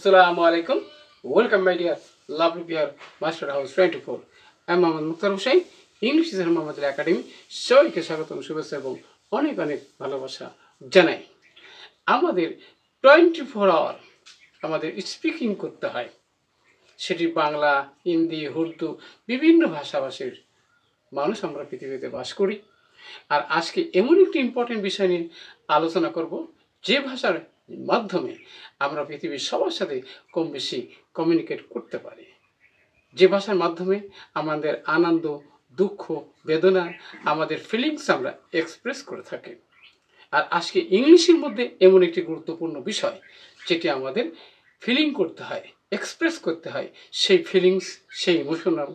Assalamu alaikum. Welcome, my dear lovely dear Master House 24. I am Mohammad Mukhtar Hussain. English is Mohammad Academy. সবাইকে স্বাগতম শুভেচ্ছা এবং অনেক অনেক ভালোবাসা জানাই। আমাদের 24 আওয়ার আমাদের স্পিকিং করতে হয়। সেটি বাংলা, হিন্দি, উর্দু বিভিন্ন ভাষাভাষীর মানুষ আমরা পৃথিবীতে বাস করি। আর আজকে এমন একটি ইম্পর্টেন্ট বিষয় নিয়ে আলোচনা করব, যে ভাষার মাধ্যমে আমরা পৃথিবীর সবার সাথে কম বেশি কমিউনিকেট করতে পারি, যে ভাষার মাধ্যমে আমাদের আনন্দ, দুঃখ, বেদনা, আমাদের ফিলিংস আমরা এক্সপ্রেস করে থাকি। আর আজকে ইংলিশের মধ্যে এমন একটি গুরুত্বপূর্ণ বিষয়, যেটি আমাদের ফিলিং করতে হয়, এক্সপ্রেস করতে হয়, সেই ফিলিংস, সেই ইমোশনাল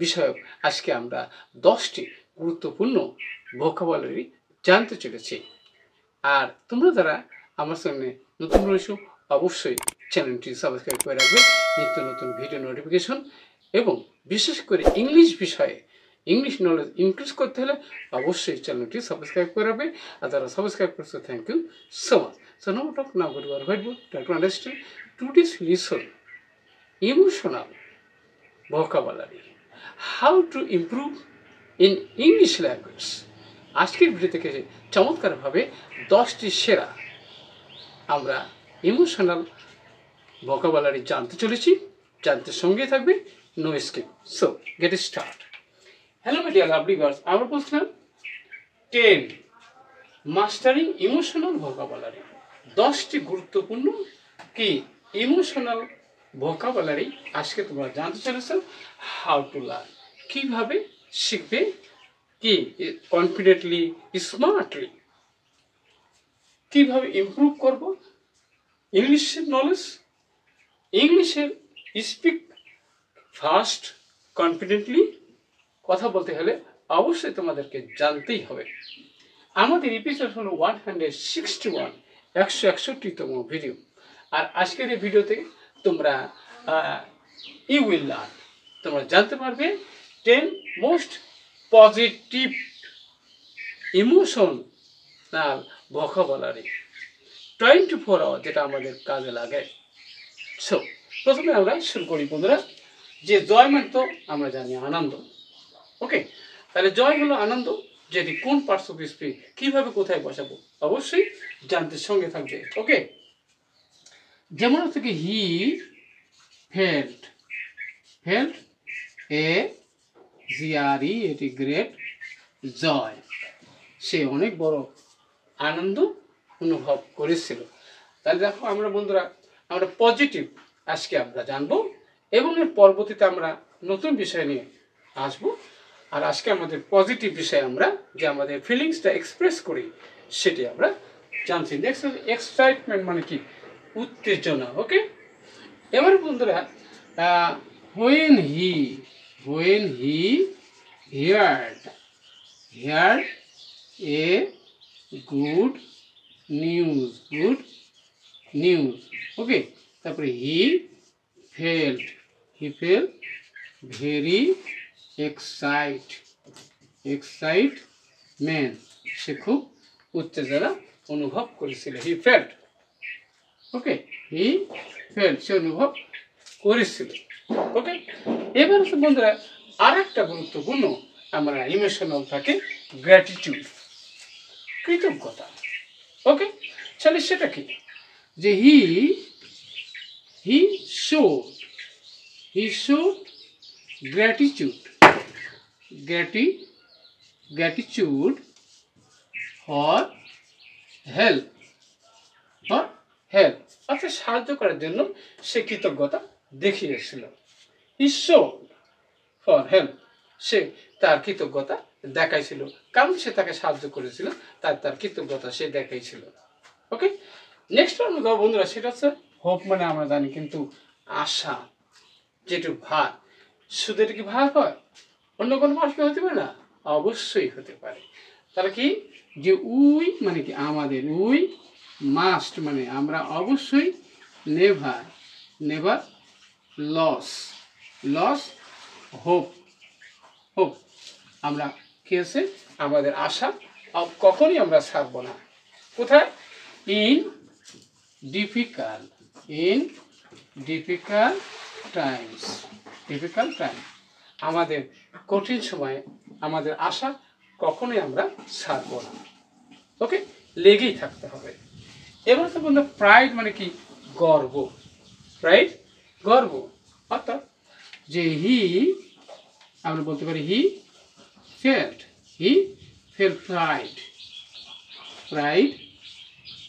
বিষয়ক আজকে আমরা 10টি গুরুত্বপূর্ণ ভোকাবুলারি জানতে চলেছি। আর তোমরা যারা আমার সঙ্গে নতুন রয়েছো, অবশ্যই চ্যানেলটি সাবস্ক্রাইব করে রাখবে নিত্য নতুন ভিডিও নোটিফিকেশন, এবং বিশেষ করে ইংলিশ বিষয়ে ইংলিশ নলেজ ইনক্রিজ করতে হলে অবশ্যই চ্যানেলটি সাবস্ক্রাইব করে রাখবে। আর যারা সাবস্ক্রাইব করছে, thank you so much. So now talk now go to our whiteboard to understand today's lesson emotional vocabulary, how to improve in English language. আজকের ভিডিও থেকে চমৎকারভাবে 10টি সেরা আমরা ইমোশনাল ভোকাবুলারি জানতে চলেছি। জানতে সঙ্গে থাকবে, no skip. So get start. Hello my dear lovely girls, আমরা বলছিলাম 10 মাস্টারিং ইমোশনাল ভোকাবুলারি, 10টি গুরুত্বপূর্ণ কি ইমোশনাল ভোকাবুলারি আজকে তোমরা জানতে চলেছ। হাউ টু লার্ন, কিভাবে শিখবে, কি কনফিডেন্টলি, স্মার্টলি, কিভাবে ইমপ্রুভ করব ইংলিশের নলেজ, ইংলিশের স্পিক ফাস্ট, কনফিডেন্টলি কথা বলতে হলে অবশ্যই তোমাদেরকে জানতেই হবে। আমাদের এপিসোড হলো 161, 161তম ভিডিও। আর আজকের এই ভিডিওতে তোমরা ইউ উইল লার্ন, তোমরা জানতে পারবে 10 most positive emotional vocabulary 24 hour, যেটা আমাদের কাজে লাগে। সো প্রথমে আমরা শুরু করি বন্ধুরা, যে জয় মানে তো আমরা জানি আনন্দ। ওকে, তাহলে জয় হলো আনন্দ, যেটি কোন পার্টস অফ স্পিচ, কীভাবে কোথায় বসাবো অবশ্যই জানতে সঙ্গে থাকবে। ওকে, যেমন থেকে he felt, felt a GRE, এটি গ্রেট জয়, সে অনেক বড় আনন্দ অনুভব করেছিল। তাহলে দেখো আমরা বন্ধুরা, আমরা পজিটিভ আজকে আমরা জানবো, এবং এর পরবর্তীতে আমরা নতুন বিষয় নিয়ে আসবো। আর আজকে আমাদের পজিটিভ বিষয় আমরা যে আমাদের ফিলিংসটা এক্সপ্রেস করি, সেটি আমরা জানছি। নেক্সট এক্সাইটমেন্ট মানে কি, উত্তেজনা। ওকে, এবার বন্ধুরা when he heard a good news, ওকে, তারপরে he felt very excitement, সে খুব উত্তেজনা অনুভব করেছিল। he felt, okay, he felt, সে অনুভব করেছিল। ওকে, এবার হচ্ছে বন্ধুরা আর একটা গুরুত্বপূর্ণ আমরা ইমোশনাল থাকে গ্র্যাটিটিউড, কৃতজ্ঞতা। ওকে, তাহলে সেটা কি, যে হি showed gratitude for help, অর্থাৎ সাহায্য করার জন্য সে কৃতজ্ঞতা দেখিয়েছিল। হি showed for help, সে তার কৃতজ্ঞতা দেখাইছিল, কারণ সে তাকে সাহায্য করেছিল, তার কৃতজ্ঞতা সে দেখাইছিল। ওকে, নেক্সট আমরা বন্ধুরা, সেটা হচ্ছে হোপ, মানে আমরা জানি কিন্তু আশা, যেটু ভার, শুধু এটা কি ভার হয়, অন্য কোনো ভাষা হতে পারে না, অবশ্যই হতে পারে। তাহলে কি, যে উই মানে কি আমাদের, উই মাস্ট মানে আমরা অবশ্যই, নেভার লস হোপ, আমরা কি আছে আমাদের আশা কখনই আমরা ছাড়ব না। কোথায়, in difficult Times, difficult time, আমাদের কঠিন সময়ে আমাদের আশা কখনোই আমরা ছাড়ব না। ওকে, লেগেই থাকতে হবে। এবার তো বললো প্রাইড মানে কি? গর্ব। প্রাইড গর্ব, অর্থাৎ যে আমরা বলতে পারি হি ফেল্ট প্রাইড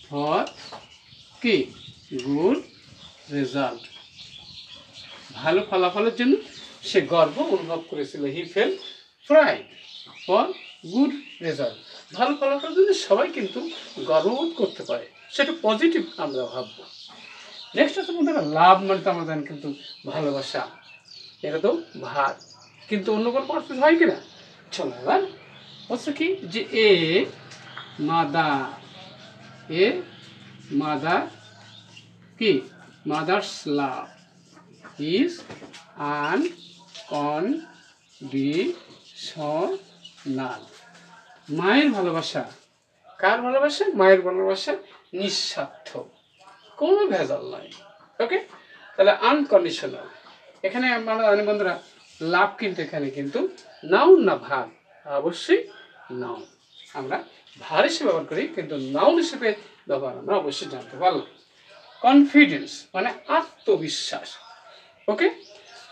ফর কি? গুড রেজাল্ট, ভালো ফলাফলের জন্য সে গর্ব অনুভব করেছিল। He fell pride for good result, ভালো ফলাফলের জন্য সবাই কিন্তু গর্ববোধ করতে পারে, সেটা পজিটিভ আমরা ভাববো। নেক্সট হচ্ছে বলতে লাভ মানে তো আমরা জানি কিন্তু ভালোবাসা, এটা তো ভার, কিন্তু অন্য কোনো পার্থ হয় কিনা? চলো এবার হচ্ছে কি যে মাদার কি? Mother's love is unconditional. মায়ের ভালোবাসা, কার ভালোবাসা? মায়ের ভালোবাসা নিঃস্বার্থ, কোনো ভেজাল নাই। ওকে, তাহলে আনকন্ডিশনাল। এখানে আমরা জানি বন্ধুরা লাভ কিন্তু এখানে কিন্তু নাউন না ভার, অবশ্যই নাউন। আমরা ভার হিসেবে ব্যবহার করি কিন্তু নাউন হিসেবে ব্যবহার আমরা অবশ্যই জানতে পারলাম। কনফিডেন্স মানে আত্মবিশ্বাস। ওকে,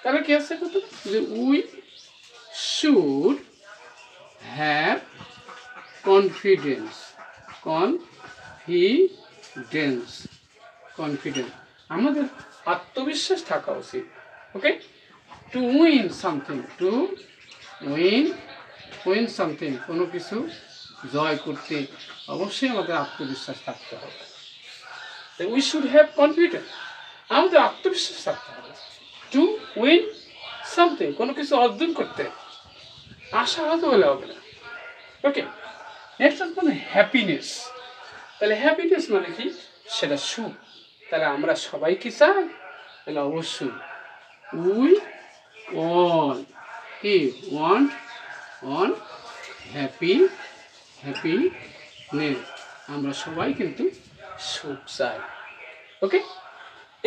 তাহলে কি আছে যে we should have confidence, confidence, আমাদের আত্মবিশ্বাস থাকা উচিত। Okay, to win something, win something, কোনো কিছু জয় করতে অবশ্যই আমাদের আত্মবিশ্বাস থাকতে হবে। উই শুড হ্যাভ কনফিডেন্স, আমাদের আত্মবিশ্বাস থাকতে হবে। টু উইন সামথিং, কোনো কিছু অর্জন করতে আশাহত হলে হবে না। ওকে, নেক্সট হচ্ছে মানে হ্যাপিনেস। তাহলে হ্যাপিনেস মানে কি? সেটা সুখ। তাহলে আমরা সবাই কি চাই? তাহলে অবশ্যই উই অল কি ওয়ান্ট হ্যাপিনেস, আমরা সবাই কিন্তু সুখ চাই। ওকে,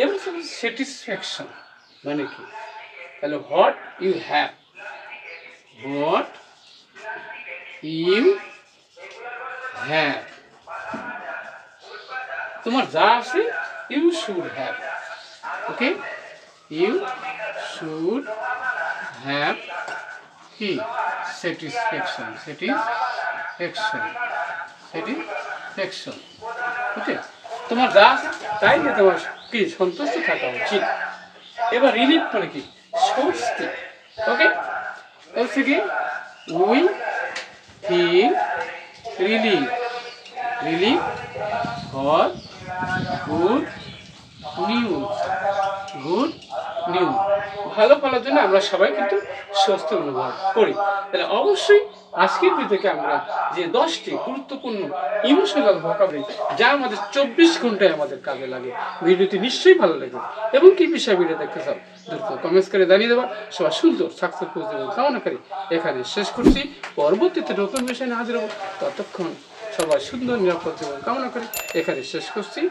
এবার স্যাটিসফ্যাকশন মানে কি? তাহলে হোয়াট ইউ হ্যাভ, তোমার যা আছে you should have. Okay, you should have কি? স্যাটিসফ্যাকশন। ওকে, তোমার যা আছে তাই নিয়ে তোমার কি সন্তুষ্ট থাকা উচিত। এবার রিলিফ মানে কি? স্বস্তি। ওকে, হচ্ছে কি we feel relief for good news, ভালো ফলার জন্য আমরা সবাই কিন্তু স্বস্তি অনুভব করি। তাহলে অবশ্যই আজকের ভিডিও থেকে আমরা যে 10টি গুরুত্বপূর্ণ ইমোশনাল ভোকাবুলারি যা আমাদের 24 ঘন্টায় আমাদের কাজে লাগে, ভিডিওটি নিশ্চয়ই ভালো লাগবে। এবং কি বিষয় ভিডিও দেখতে চাও দ্রুত কমেন্টস করে জানিয়ে দেওয়া। সবাই সুন্দর সাকসেসফুল জীবন কামনা করি এখানে শেষ করছি। পরবর্তীতে নতুন বিষয় নিয়ে হাজির হব, ততক্ষণ সবাই সুন্দর নিরাপদ জীবন কামনা করি এখানে শেষ করছি।